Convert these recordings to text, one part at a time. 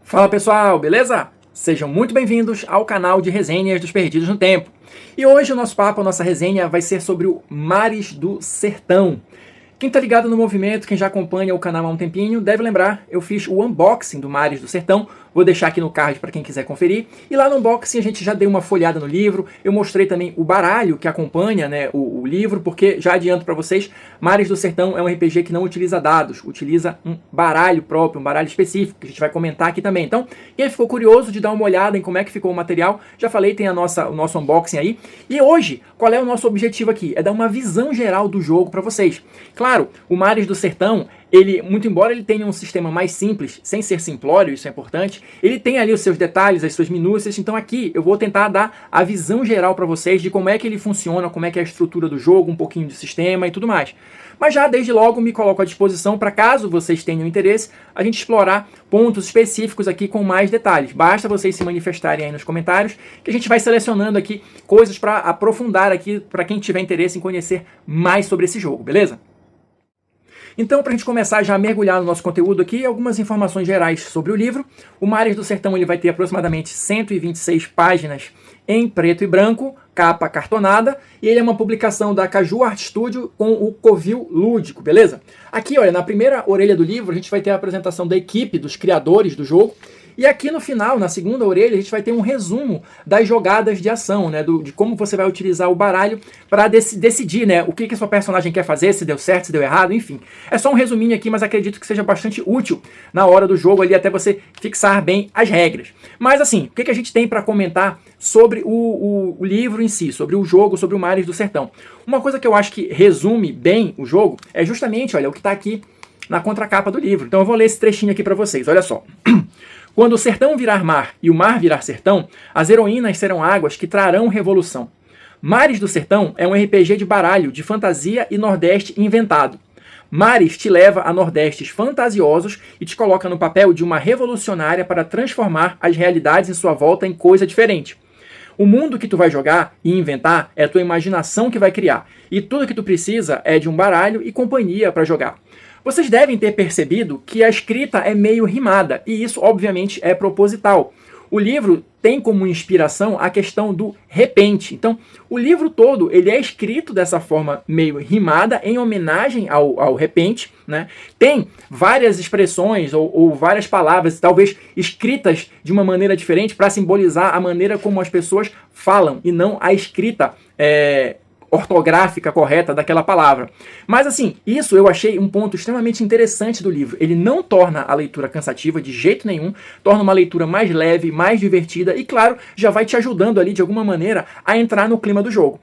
Fala pessoal, beleza? Sejam muito bem-vindos ao canal de resenhas dos Perdidos no Tempo. E hoje o nosso papo, a nossa resenha vai ser sobre o Mares do Sertão. Quem tá ligado no movimento, quem já acompanha o canal há um tempinho, deve lembrar, eu fiz o unboxing do Mares do Sertão, vou deixar aqui no card para quem quiser conferir. E lá no unboxing a gente já deu uma folhada no livro, eu mostrei também o baralho que acompanha, né, o livro, porque já adianto para vocês, Mares do Sertão é um RPG que não utiliza dados, utiliza um baralho próprio, um baralho específico, que a gente vai comentar aqui também. Então, quem ficou curioso de dar uma olhada em como é que ficou o material, já falei, tem o nosso unboxing aí. E hoje, qual é o nosso objetivo aqui? É dar uma visão geral do jogo para vocês. Claro, o Mares do Sertão, muito embora ele tenha um sistema mais simples, sem ser simplório, isso é importante, ele tem ali os seus detalhes, as suas minúcias, então aqui eu vou tentar dar a visão geral para vocês de como é que ele funciona, como é que é a estrutura do jogo, um pouquinho de sistema e tudo mais. Mas já desde logo me coloco à disposição para, caso vocês tenham interesse, a gente explorar pontos específicos aqui com mais detalhes. Basta vocês se manifestarem aí nos comentários que a gente vai selecionando aqui coisas para aprofundar aqui para quem tiver interesse em conhecer mais sobre esse jogo, beleza? Então, para a gente começar já a mergulhar no nosso conteúdo aqui, algumas informações gerais sobre o livro. O Mares do Sertão ele vai ter aproximadamente 126 páginas em preto e branco, capa cartonada, e ele é uma publicação da Caju Art Studio com o Covil Lúdico, beleza? Aqui, olha, na primeira orelha do livro, a gente vai ter a apresentação da equipe, dos criadores do jogo, e aqui no final, na segunda orelha, a gente vai ter um resumo das jogadas de ação, né? De como você vai utilizar o baralho para decidir, né? O que a sua personagem quer fazer, se deu certo, se deu errado, enfim. É só um resuminho aqui, mas acredito que seja bastante útil na hora do jogo ali, até você fixar bem as regras. Mas assim, o que a gente tem para comentar sobre o livro em si, sobre o jogo, sobre o Mares do Sertão? Uma coisa que eu acho que resume bem o jogo é justamente, olha, o que está aqui na contracapa do livro. Então eu vou ler esse trechinho aqui para vocês, olha só. Quando o sertão virar mar e o mar virar sertão, as heroínas serão águas que trarão revolução. Mares do Sertão é um RPG de baralho, de fantasia e nordeste inventado. Mares te leva a nordestes fantasiosos e te coloca no papel de uma revolucionária para transformar as realidades em sua volta em coisa diferente. O mundo que tu vai jogar e inventar é a tua imaginação que vai criar, e tudo que tu precisa é de um baralho e companhia para jogar. Vocês devem ter percebido que a escrita é meio rimada, e isso obviamente é proposital. O livro tem como inspiração a questão do repente. Então, o livro todo ele é escrito dessa forma meio rimada, em homenagem ao repente, né? Tem várias expressões ou várias palavras, talvez escritas de uma maneira diferente, para simbolizar a maneira como as pessoas falam, e não a escrita ortográfica correta daquela palavra. Mas assim, isso eu achei um ponto extremamente interessante do livro. Ele não torna a leitura cansativa de jeito nenhum, torna uma leitura mais leve, mais divertida e, claro, já vai te ajudando ali de alguma maneira a entrar no clima do jogo.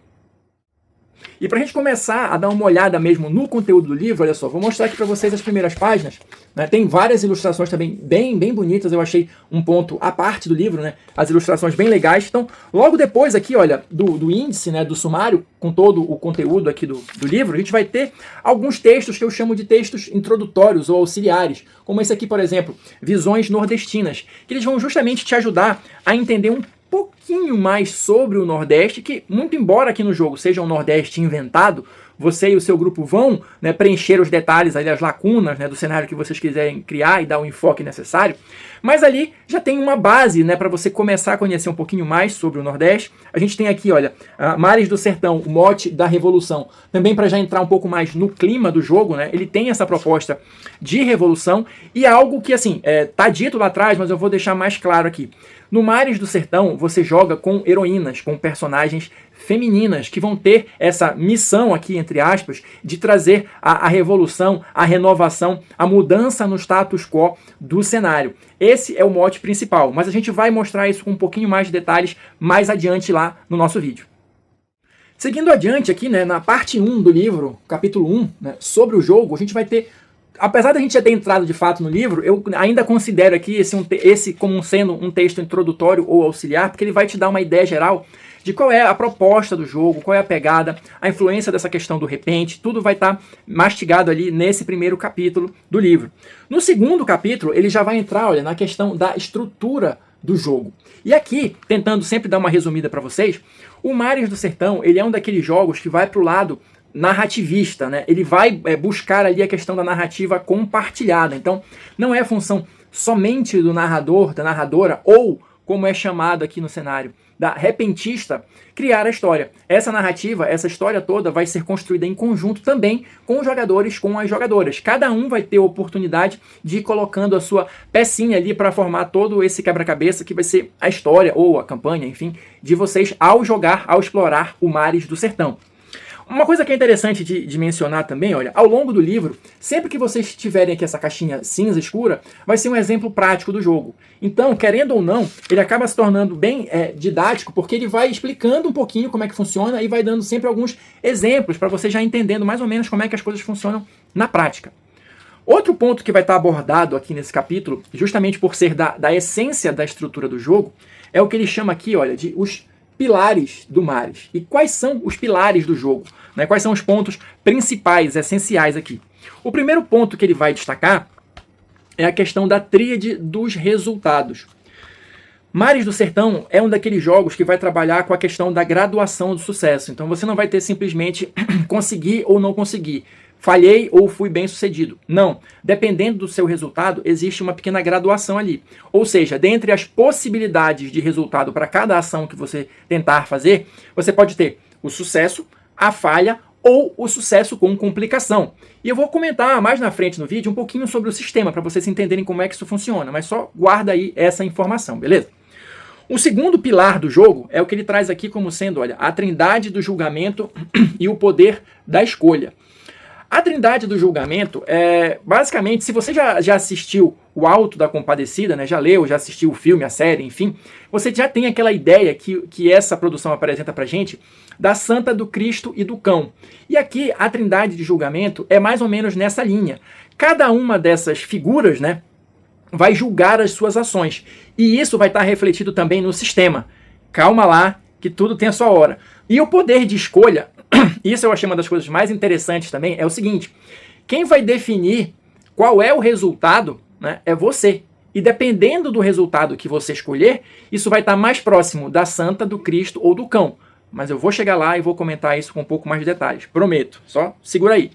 E para a gente começar a dar uma olhada mesmo no conteúdo do livro, olha só, vou mostrar aqui para vocês as primeiras páginas, né? Tem várias ilustrações também bem bonitas, eu achei um ponto à parte do livro, né? As ilustrações bem legais. Então, logo depois aqui, olha, do índice, né, do sumário, com todo o conteúdo aqui do livro, a gente vai ter alguns textos que eu chamo de textos introdutórios ou auxiliares, como esse aqui, por exemplo, Visões Nordestinas, que eles vão justamente te ajudar a entender um pouquinho mais sobre o Nordeste, que muito embora aqui no jogo seja um Nordeste inventado, você e o seu grupo vão, né, preencher os detalhes, ali, as lacunas, né, do cenário que vocês quiserem criar e dar o enfoque necessário, mas ali já tem uma base, né, para você começar a conhecer um pouquinho mais sobre o Nordeste. A gente tem aqui, olha, Mares do Sertão, o mote da revolução, também para já entrar um pouco mais no clima do jogo, né, ele tem essa proposta de revolução e algo que, assim, tá dito lá atrás, mas eu vou deixar mais claro aqui. No Mares do Sertão, você joga com heroínas, com personagens femininas, que vão ter essa missão aqui, entre aspas, de trazer a revolução, a renovação, a mudança no status quo do cenário. Esse é o mote principal, mas a gente vai mostrar isso com um pouquinho mais de detalhes mais adiante lá no nosso vídeo. Seguindo adiante aqui, né, na parte 1 do livro, capítulo 1, né, sobre o jogo, a gente vai ter, apesar da gente já ter entrado de fato no livro, eu ainda considero aqui esse como sendo um texto introdutório ou auxiliar, porque ele vai te dar uma ideia geral de qual é a proposta do jogo, qual é a pegada, a influência dessa questão do repente, tudo vai estar mastigado ali nesse primeiro capítulo do livro. No segundo capítulo, ele já vai entrar, olha, na questão da estrutura do jogo. E aqui, tentando sempre dar uma resumida para vocês, o Mares do Sertão, ele é um daqueles jogos que vai para o lado narrativista, né? Ele vai buscar ali a questão da narrativa compartilhada. Então, não é função somente do narrador, da narradora, ou, como é chamado aqui no cenário, da repentista, criar a história. Essa narrativa, essa história toda vai ser construída em conjunto também com os jogadores, com as jogadoras. Cada um vai ter a oportunidade de ir colocando a sua pecinha ali para formar todo esse quebra-cabeça que vai ser a história ou a campanha, enfim, de vocês ao jogar, ao explorar o Mares do Sertão. Uma coisa que é interessante de mencionar também, olha, ao longo do livro, sempre que vocês tiverem aqui essa caixinha cinza escura, vai ser um exemplo prático do jogo. Então, querendo ou não, ele acaba se tornando bem didático, porque ele vai explicando um pouquinho como é que funciona e vai dando sempre alguns exemplos para você já entendendo mais ou menos como é que as coisas funcionam na prática. Outro ponto que vai estar abordado aqui nesse capítulo, justamente por ser da essência da estrutura do jogo, é o que ele chama aqui, olha, de os pilares do Mares. E quais são os pilares do jogo? Né? Quais são os pontos principais, essenciais aqui? O primeiro ponto que ele vai destacar é a questão da tríade dos resultados. Mares do Sertão é um daqueles jogos que vai trabalhar com a questão da graduação do sucesso. Então você não vai ter simplesmente conseguir ou não conseguir. Falhei ou fui bem sucedido. Não. Dependendo do seu resultado, existe uma pequena graduação ali. Ou seja, dentre as possibilidades de resultado para cada ação que você tentar fazer, você pode ter o sucesso, a falha ou o sucesso com complicação. E eu vou comentar mais na frente no vídeo um pouquinho sobre o sistema, para vocês entenderem como é que isso funciona. Mas só guarda aí essa informação, beleza? O segundo pilar do jogo é o que ele traz aqui como sendo, olha, a trindade do julgamento e o poder da escolha. A trindade do julgamento é, basicamente, se você já assistiu o Alto da Compadecida, né, já leu, já assistiu o filme, a série, enfim, você já tem aquela ideia que essa produção apresenta pra gente da Santa, do Cristo e do Cão. E aqui a trindade de julgamento é mais ou menos nessa linha. Cada uma dessas figuras, né, vai julgar as suas ações. E isso vai estar refletido também no sistema. Calma lá, que tudo tem a sua hora. E o poder de escolha, isso eu achei uma das coisas mais interessantes também, é o seguinte: quem vai definir qual é o resultado, né, é você. E dependendo do resultado que você escolher, isso vai estar mais próximo da Santa, do Cristo ou do Cão. Mas eu vou chegar lá e vou comentar isso com um pouco mais de detalhes. Prometo. Só segura aí.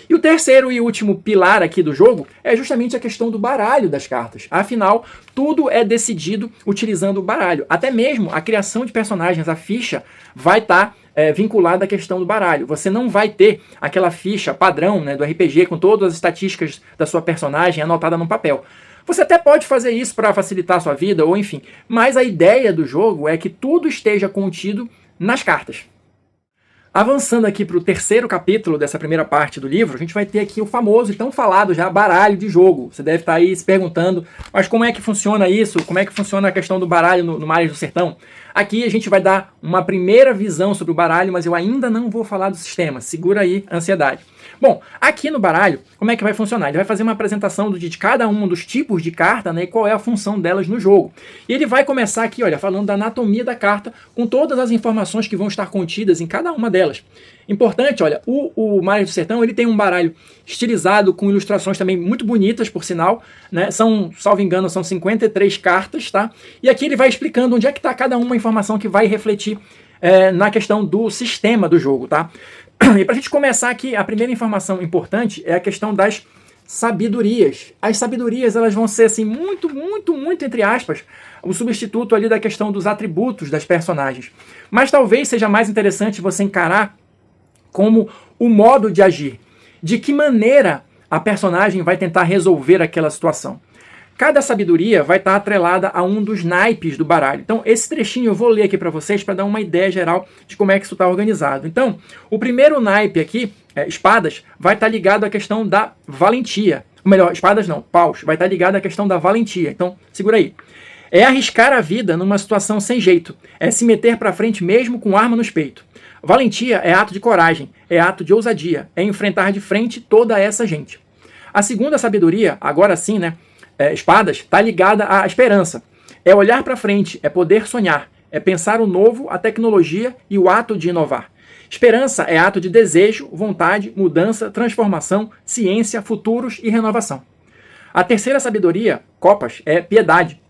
E o terceiro e último pilar aqui do jogo é justamente a questão do baralho das cartas. Afinal, tudo é decidido utilizando o baralho. Até mesmo a criação de personagens, a ficha, vai estar vinculada à questão do baralho. Você não vai ter aquela ficha padrão, né, do RPG com todas as estatísticas da sua personagem anotada no papel. Você até pode fazer isso para facilitar a sua vida, ou enfim. Mas a ideia do jogo é que tudo esteja contido nas cartas. Avançando aqui para o terceiro capítulo dessa primeira parte do livro, a gente vai ter aqui o famoso e tão falado já baralho de jogo. Você deve estar aí se perguntando, mas como é que funciona isso? Como é que funciona a questão do baralho no Mares do Sertão? Aqui a gente vai dar uma primeira visão sobre o baralho, mas eu ainda não vou falar do sistema. Segura aí a ansiedade. Bom, aqui no baralho, como é que vai funcionar? Ele vai fazer uma apresentação de cada um dos tipos de carta, né, e qual é a função delas no jogo. E ele vai começar aqui, olha, falando da anatomia da carta, com todas as informações que vão estar contidas em cada uma delas. Importante, olha, o Mares do Sertão, ele tem um baralho estilizado, com ilustrações também muito bonitas, por sinal, né? São, salvo engano, são 53 cartas, tá? E aqui ele vai explicando onde é que está cada uma informação que vai refletir na questão do sistema do jogo, tá? E para a gente começar aqui, a primeira informação importante é a questão das sabedorias. As sabedorias, elas vão ser assim, muito, entre aspas, o substituto ali da questão dos atributos das personagens. Mas talvez seja mais interessante você encarar como o modo de agir. De que maneira a personagem vai tentar resolver aquela situação. Cada sabedoria vai estar atrelada a um dos naipes do baralho. Então, esse trechinho eu vou ler aqui para vocês para dar uma ideia geral de como é que isso está organizado. Então, o primeiro naipe aqui, espadas, vai estar ligado à questão da valentia. Ou melhor, espadas não, paus, vai estar ligado à questão da valentia. Então, segura aí. É arriscar a vida numa situação sem jeito. É se meter para frente mesmo com arma nos peitos. Valentia é ato de coragem, é ato de ousadia, é enfrentar de frente toda essa gente. A segunda sabedoria, agora sim, né? Espadas, está ligada à esperança. É olhar para frente, é poder sonhar, é pensar o novo, a tecnologia e o ato de inovar. Esperança é ato de desejo, vontade, mudança, transformação, ciência, futuros e renovação. A terceira sabedoria, copas, é piedade.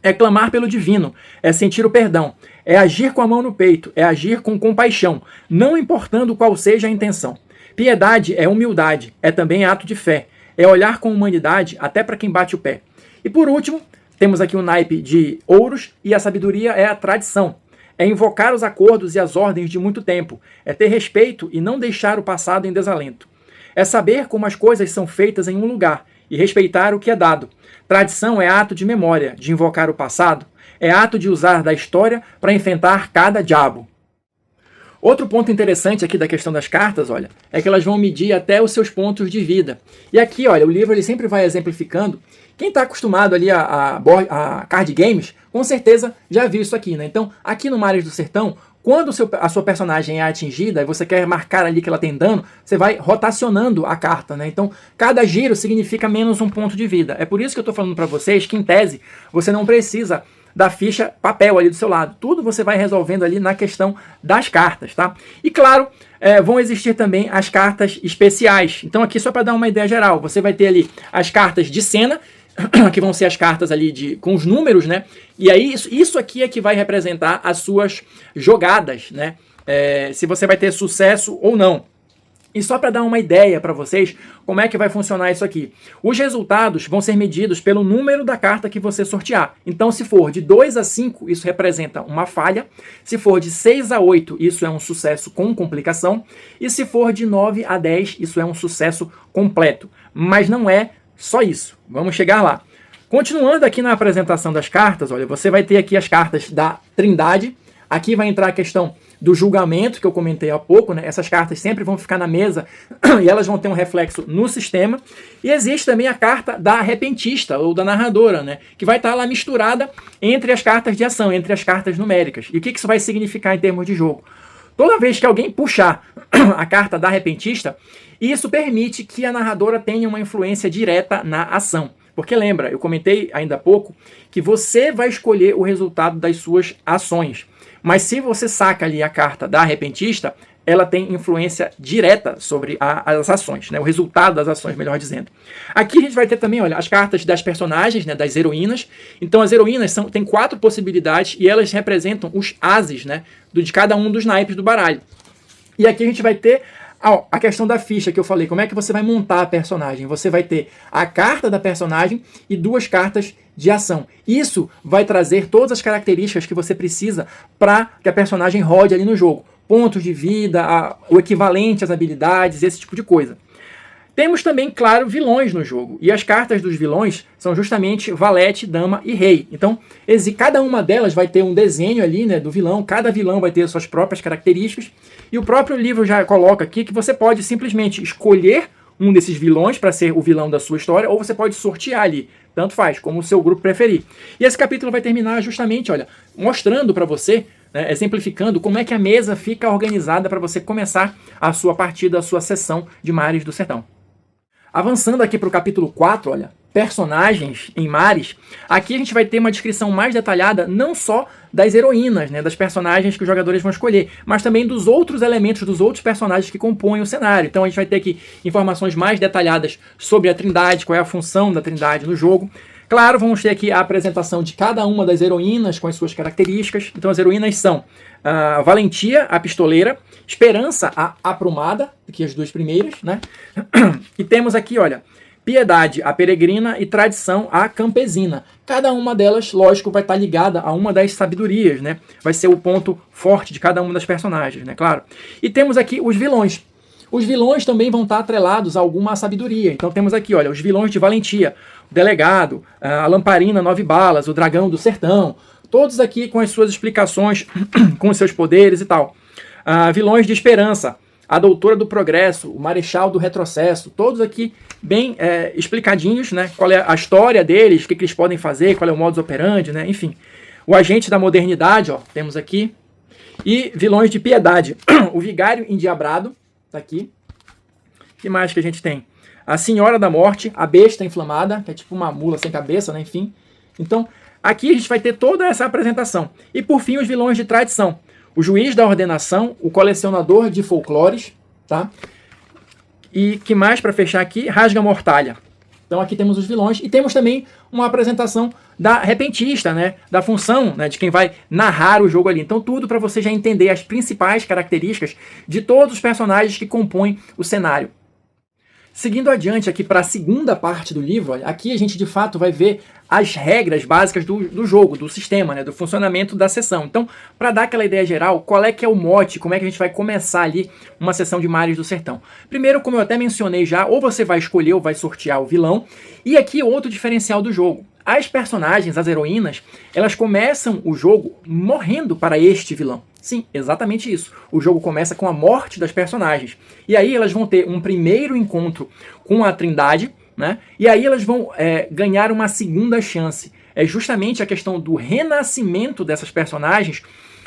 É clamar pelo divino, é sentir o perdão, é agir com a mão no peito, é agir com compaixão, não importando qual seja a intenção. Piedade é humildade, é também ato de fé. é olhar com humanidade até para quem bate o pé. E por último, temos aqui o naipe de ouros e a sabedoria é a tradição. É invocar os acordos e as ordens de muito tempo. É ter respeito e não deixar o passado em desalento. É saber como as coisas são feitas em um lugar e respeitar o que é dado. Tradição é ato de memória, de invocar o passado. É ato de usar da história para enfrentar cada diabo. Outro ponto interessante aqui da questão das cartas, olha, é que elas vão medir até os seus pontos de vida. E aqui, olha, o livro ele sempre vai exemplificando. Quem está acostumado ali a card games, com certeza já viu isso aqui, né? Então, aqui no Mares do Sertão, quando a sua personagem é atingida e você quer marcar ali que ela tem dano, você vai rotacionando a carta, né? Então, cada giro significa menos um ponto de vida. É por isso que eu estou falando para vocês que, em tese, você não precisa da ficha papel ali do seu lado. Tudo você vai resolvendo ali na questão das cartas, tá? E claro, vão existir também as cartas especiais. Então aqui só para dar uma ideia geral, você vai ter ali as cartas de cena, que vão ser as cartas ali com os números, né? E aí isso aqui é que vai representar as suas jogadas, né? Se você vai ter sucesso ou não. E só para dar uma ideia para vocês como é que vai funcionar isso aqui. Os resultados vão ser medidos pelo número da carta que você sortear. Então, se for de 2 a 5, isso representa uma falha. Se for de 6 a 8, isso é um sucesso com complicação. E se for de 9 a 10, isso é um sucesso completo. Mas não é só isso. Vamos chegar lá. Continuando aqui na apresentação das cartas, olha, você vai ter aqui as cartas da Trindade. Aqui vai entrar a questão do julgamento, que eu comentei há pouco, né? Essas cartas sempre vão ficar na mesa e elas vão ter um reflexo no sistema. E existe também a carta da arrepentista, ou da narradora, né? Que vai estar lá misturada entre as cartas de ação, entre as cartas numéricas. E o que isso vai significar em termos de jogo? Toda vez que alguém puxar a carta da arrepentista, isso permite que a narradora tenha uma influência direta na ação. Porque lembra, eu comentei ainda há pouco, que você vai escolher o resultado das suas ações. Mas se você saca ali a carta da arrepentista, ela tem influência direta sobre as ações, né? O resultado das ações, melhor dizendo. Aqui a gente vai ter também, olha, as cartas das personagens, né? Das heroínas. Então as heroínas têm 4 possibilidades e elas representam os ases, né? De cada um dos naipes do baralho. E aqui a gente vai ter a questão da ficha que eu falei. Como é que você vai montar a personagem? Você vai ter a carta da personagem e 2 cartas de ação. Isso vai trazer todas as características que você precisa para que a personagem rode ali no jogo. Pontos de vida, o equivalente às habilidades, esse tipo de coisa. Temos também, claro, vilões no jogo. E as cartas dos vilões são justamente valete, dama e rei. Então, cada uma delas vai ter um desenho ali, né, do vilão. Cada vilão vai ter suas próprias características. E o próprio livro já coloca aqui que você pode simplesmente escolher um desses vilões para ser o vilão da sua história, ou você pode sortear ali. Tanto faz, como o seu grupo preferir. E esse capítulo vai terminar justamente, olha, mostrando para você, né, exemplificando como é que a mesa fica organizada para você começar a sua partida, a sua sessão de Mares do Sertão. Avançando aqui para o capítulo 4, olha, personagens em Mares, aqui a gente vai ter uma descrição mais detalhada não só das heroínas, né, das personagens que os jogadores vão escolher, mas também dos outros elementos, dos outros personagens que compõem o cenário. Então a gente vai ter aqui informações mais detalhadas sobre a Trindade, qual é a função da Trindade no jogo. Claro, vamos ter aqui a apresentação de cada uma das heroínas com as suas características. Então as heroínas são a Valentia, a pistoleira, Esperança, a aprumada, aqui as 2 primeiras, né? E temos aqui, olha, Piedade, a peregrina, e Tradição, a campesina. Cada uma delas, lógico, vai estar ligada a uma das sabedorias, né? Vai ser o ponto forte de cada uma das personagens, né? Claro. E temos aqui os vilões. Os vilões também vão estar atrelados a alguma sabedoria. Então temos aqui, olha, os vilões de Valentia, o Delegado, a Lamparina 9 Balas, o Dragão do Sertão, todos aqui com as suas explicações, com os seus poderes e tal. Vilões de Esperança, a Doutora do Progresso, o Marechal do Retrocesso, todos aqui bem explicadinhos, né? Qual é a história deles, o que eles podem fazer, qual é o modus operandi, né? Enfim. O Agente da Modernidade, ó, temos aqui. E vilões de Piedade, o Vigário Endiabrado, tá aqui. O que mais que a gente tem? A Senhora da Morte, a Besta Inflamada, que é tipo uma mula sem cabeça, né? Enfim. Então, aqui a gente vai ter toda essa apresentação. E por fim, os vilões de Tradição. O Juiz da Ordenação, o Colecionador de Folclores, tá? E que mais para fechar aqui? Rasga Mortalha. Então aqui temos os vilões e temos também uma apresentação da repentista, né? Da função, né? De quem vai narrar o jogo ali. Então tudo para você já entender as principais características de todos os personagens que compõem o cenário. Seguindo adiante aqui para a segunda parte do livro, olha, aqui a gente de fato vai ver as regras básicas do jogo, do sistema, né, do funcionamento da sessão. Então, para dar aquela ideia geral, qual é que é o mote, como é que a gente vai começar ali uma sessão de Mares do Sertão? Primeiro, como eu até mencionei já, ou você vai escolher ou vai sortear o vilão, e aqui outro diferencial do jogo. As personagens, as heroínas, elas começam o jogo morrendo para este vilão. Sim, exatamente isso. O jogo começa com a morte das personagens. E aí elas vão ter um primeiro encontro com a Trindade, né? E aí elas vão ganhar uma segunda chance. É justamente a questão do renascimento dessas personagens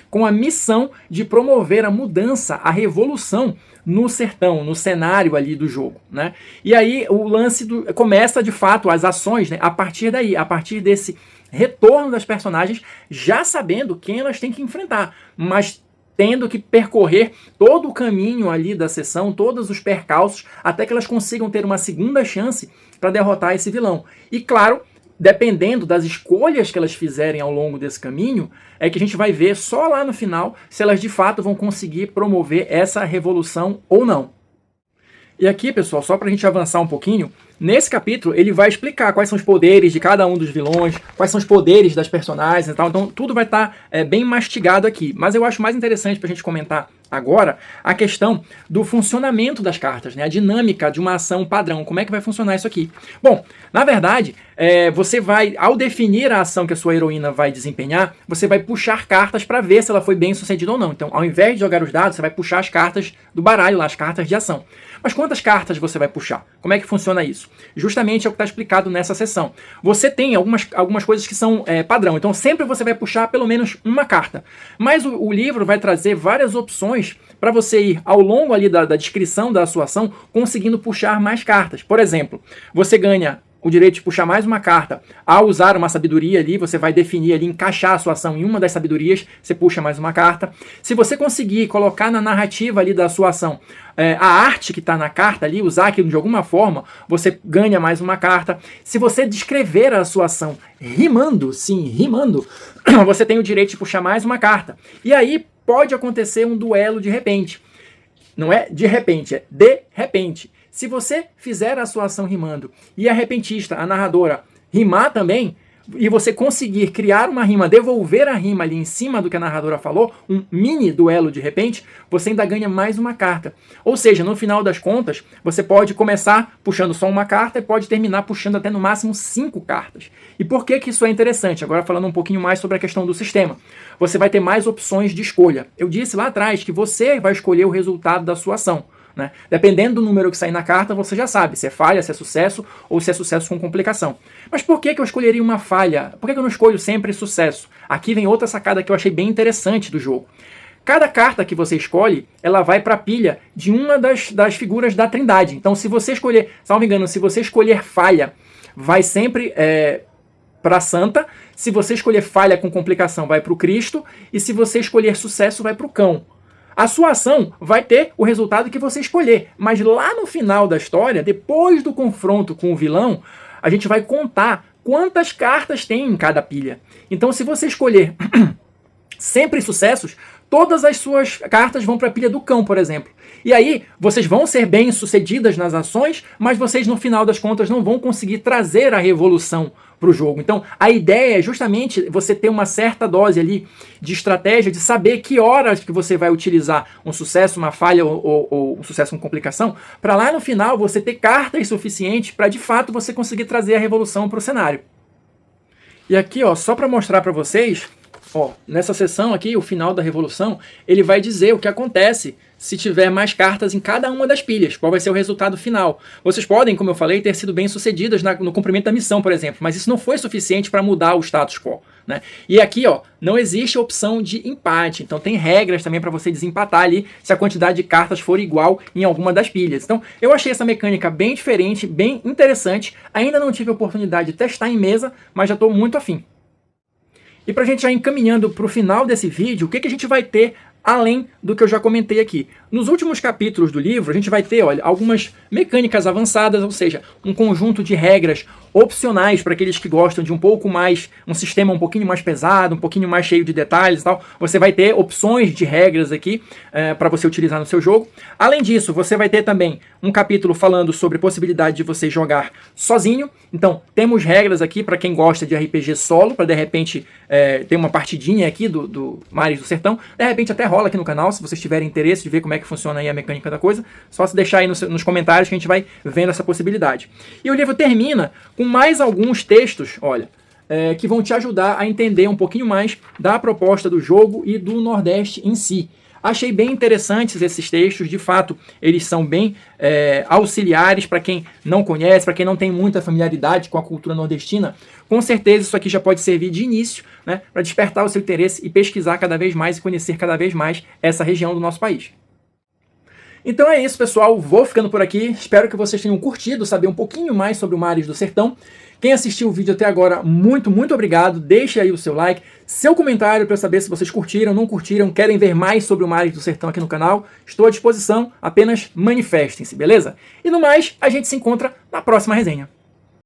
com a missão de promover a mudança, a revolução no sertão, no cenário ali do jogo, né? E aí o lance começa de fato as ações, né? A partir daí, a partir desse retorno das personagens, já sabendo quem elas têm que enfrentar, mas tendo que percorrer todo o caminho ali da sessão, todos os percalços, até que elas consigam ter uma segunda chance para derrotar esse vilão. E claro, dependendo das escolhas que elas fizerem ao longo desse caminho, é que a gente vai ver só lá no final se elas de fato vão conseguir promover essa revolução ou não. E aqui, pessoal, só para a gente avançar um pouquinho, nesse capítulo ele vai explicar quais são os poderes de cada um dos vilões, quais são os poderes das personagens e tal, então tudo vai estar bem mastigado aqui. Mas eu acho mais interessante para a gente comentar agora a questão do funcionamento das cartas, né? A dinâmica de uma ação padrão, como é que vai funcionar isso aqui? Bom, na verdade, você vai, ao definir a ação que a sua heroína vai desempenhar, você vai puxar cartas para ver se ela foi bem sucedida ou não. Então, ao invés de jogar os dados, você vai puxar as cartas do baralho lá, as cartas de ação. Mas quantas cartas você vai puxar? Como é que funciona isso? Justamente é o que está explicado nessa sessão. Você tem algumas coisas que são padrão, então sempre você vai puxar pelo menos uma carta. Mas o livro vai trazer várias opções para você ir ao longo ali da descrição da sua ação, conseguindo puxar mais cartas. Por exemplo, você ganha o direito de puxar mais uma carta. Ao usar uma sabedoria ali, você vai definir ali, encaixar a sua ação em uma das sabedorias, você puxa mais uma carta. Se você conseguir colocar na narrativa ali da sua ação a arte que está na carta ali, usar aquilo de alguma forma, você ganha mais uma carta. Se você descrever a sua ação rimando, sim, rimando, você tem o direito de puxar mais uma carta. E aí pode acontecer um duelo de repente. Não é de repente, é de repente. Se você fizer a sua ação rimando e a repentista, a narradora, rimar também, e você conseguir criar uma rima, devolver a rima ali em cima do que a narradora falou, um mini duelo de repente, você ainda ganha mais uma carta. Ou seja, no final das contas, você pode começar puxando só uma carta e pode terminar puxando até no máximo 5 cartas. E por que isso é interessante? Agora falando um pouquinho mais sobre a questão do sistema. Você vai ter mais opções de escolha. Eu disse lá atrás que você vai escolher o resultado da sua ação, né? Dependendo do número que sair na carta, você já sabe se é falha, se é sucesso ou se é sucesso com complicação. Mas por que eu escolheria uma falha? Por que eu não escolho sempre sucesso? Aqui vem outra sacada que eu achei bem interessante do jogo. Cada carta que você escolhe, ela vai para a pilha de uma das figuras da Trindade. Então, se você escolher, se não me engano, se você escolher falha, vai sempre para a Santa. Se você escolher falha com complicação, vai para o Cristo. E se você escolher sucesso, vai para o Cão. A sua ação vai ter o resultado que você escolher, mas lá no final da história, depois do confronto com o vilão, a gente vai contar quantas cartas tem em cada pilha. Então, se você escolher sempre sucessos, todas as suas cartas vão para a pilha do Cão, por exemplo. E aí, vocês vão ser bem-sucedidas nas ações, mas vocês, no final das contas, não vão conseguir trazer a revolução para o jogo. Então, a ideia é justamente você ter uma certa dose ali de estratégia, de saber que horas que você vai utilizar um sucesso, uma falha ou um sucesso com complicação, para lá no final você ter cartas suficientes para, de fato, você conseguir trazer a revolução para o cenário. E aqui, ó, só para mostrar para vocês, ó, nessa seção aqui, o final da revolução, ele vai dizer o que acontece se tiver mais cartas em cada uma das pilhas, qual vai ser o resultado final. Vocês podem, como eu falei, ter sido bem-sucedidas no cumprimento da missão, por exemplo, mas isso não foi suficiente para mudar o status quo, né? E aqui, ó, não existe a opção de empate, então tem regras também para você desempatar ali se a quantidade de cartas for igual em alguma das pilhas. Então, eu achei essa mecânica bem diferente, bem interessante, ainda não tive a oportunidade de testar em mesa, mas já estou muito afim. E para a gente já encaminhando para o final desse vídeo, o que a gente vai ter além do que eu já comentei aqui. Nos últimos capítulos do livro, a gente vai ter, olha, algumas mecânicas avançadas, ou seja, um conjunto de regras opcionais para aqueles que gostam de um pouco mais, um sistema um pouquinho mais pesado, um pouquinho mais cheio de detalhes e tal. Você vai ter opções de regras aqui para você utilizar no seu jogo. Além disso, você vai ter também um capítulo falando sobre a possibilidade de você jogar sozinho. Então, temos regras aqui para quem gosta de RPG solo, para de repente ter uma partidinha aqui do Mares do Sertão. De repente até rola aqui no canal, se vocês tiverem interesse de ver como é que funciona aí a mecânica da coisa, só se deixar aí nos comentários que a gente vai vendo essa possibilidade. E o livro termina com mais alguns textos, olha, que vão te ajudar a entender um pouquinho mais da proposta do jogo e do Nordeste em si. Achei bem interessantes esses textos, de fato, eles são bem auxiliares para quem não conhece, para quem não tem muita familiaridade com a cultura nordestina. Com certeza isso aqui já pode servir de início, né, para despertar o seu interesse e pesquisar cada vez mais e conhecer cada vez mais essa região do nosso país. Então é isso, pessoal. Vou ficando por aqui. Espero que vocês tenham curtido saber um pouquinho mais sobre o Mares do Sertão. Quem assistiu o vídeo até agora, muito, muito obrigado. Deixe aí o seu like, seu comentário para eu saber se vocês curtiram, não curtiram, querem ver mais sobre o Mares do Sertão aqui no canal. Estou à disposição, apenas manifestem-se, beleza? E no mais, a gente se encontra na próxima resenha.